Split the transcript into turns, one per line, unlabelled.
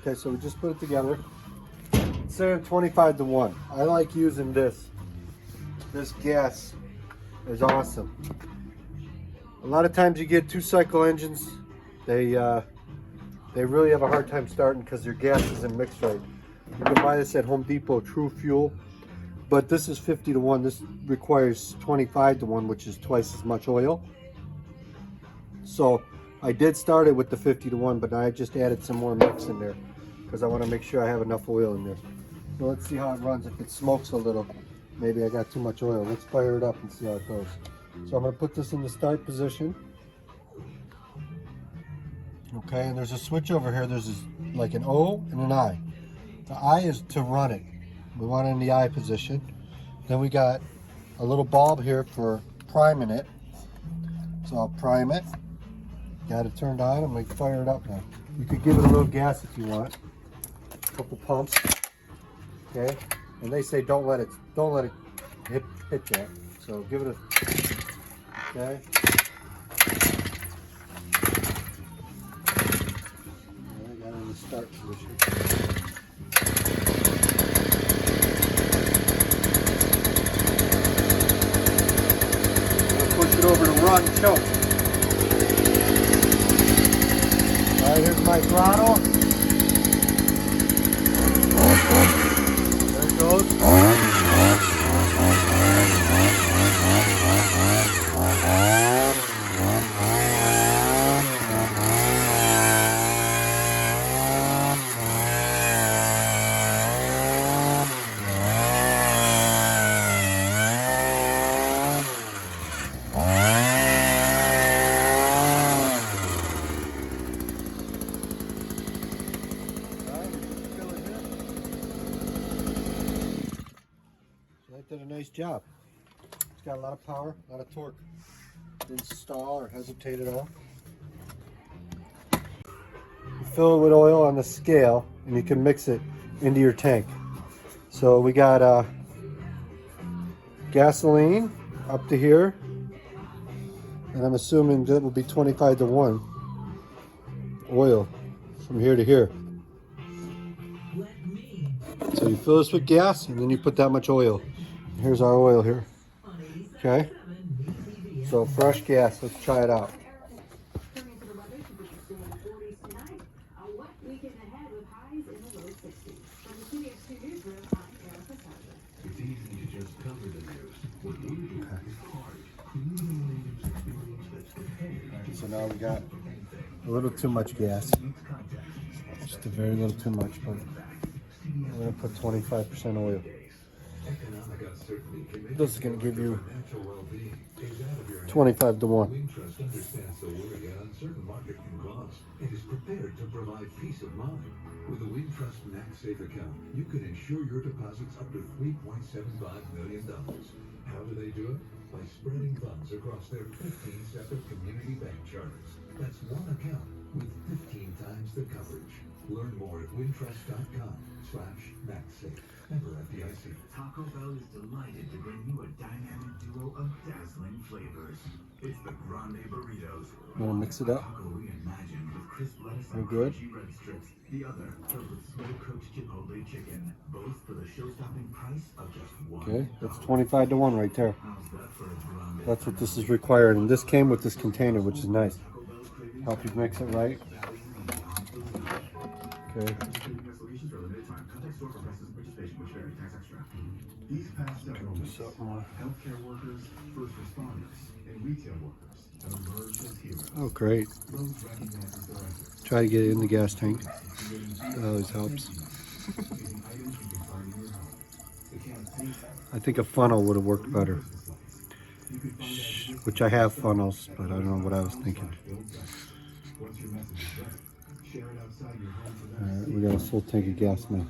Okay, so we just put it together. It's saying 25 to 1. I like using this. This gas is awesome. A lot of times you get 2-cycle engines, they really have a hard time starting because their gas isn't mixed right. You can buy this at Home Depot, True Fuel, but this is 50 to 1. This requires 25 to 1, which is twice as much oil. So I did start it with the 50 to 1, but I just added some more mix in there because I want to make sure I have enough oil in there. So let's see how it runs. If it smokes a little, maybe I got too much oil. Let's fire it up and see how it goes. So I'm going to put this in the start position. Okay, and there's a switch over here. There's this, like an O and an I. The I is to run it. We want it in the I position. Then we got a little bulb here for priming it. So I'll prime it. Got it turned on. I'm going to fire it up now. You could give it a little gas if you want. A couple pumps. Okay, and they say don't let it hit that. So give it a okay. I got it in the start position. I'll push it over to run choke. All right, here's my throttle. There it goes. That did a nice job. It's got a lot of power, a lot of torque. Didn't stall or hesitate at all. You fill it with oil on the scale and you can mix it into your tank. So we got gasoline up to here, and I'm assuming that would be 25 to 1 oil from here to here. So you fill this with gas and then you put that much oil. Here's our oil here. Okay, so fresh gas. Let's try it out. So now we got a little too much gas. Just a very little too much, but we're going to put 25% oil. This is going to give you 25 to 1.
It is prepared to provide peace of mind. With a Wintrust MaxSafe account, you can insure your deposits up to $3.75 million. How do they do it? By spreading funds across their 15 separate community bank charters. That's one account with 15 times the coverage. Learn more at wintrust.com/MaxSafe. Member FDIC.
Taco Bell is delighted to bring you a dynamic duo of dazzling flavors. It's the Grande Burritos.
Want to mix it up?
Taco reimagined with crisp lettuce
We're
and
good.
crunchy bread strips. The other filled with slow-cooked Chipotle chicken. Both for the show-stopping price of just $1.
Okay, that's 25 to 1 right there.
How's that for a Grande?
That's what this is required, and this came with this container, which is nice. Help you mix it right. Okay.
These past several weeks,
This up more.
healthcare workers, first responders, and retail workers have emerged as heroes.
Oh, great.
Those recognizes their efforts.
Try to get it in the gas tank. That always helps.
Getting items you can find in your home. The campaign
I think a funnel would have worked better.
you can find out
Which I have funnels, but I don't know what I was thinking.
once your message is ready. Share it outside your home for them.
Alright, we got a full tank of gas now.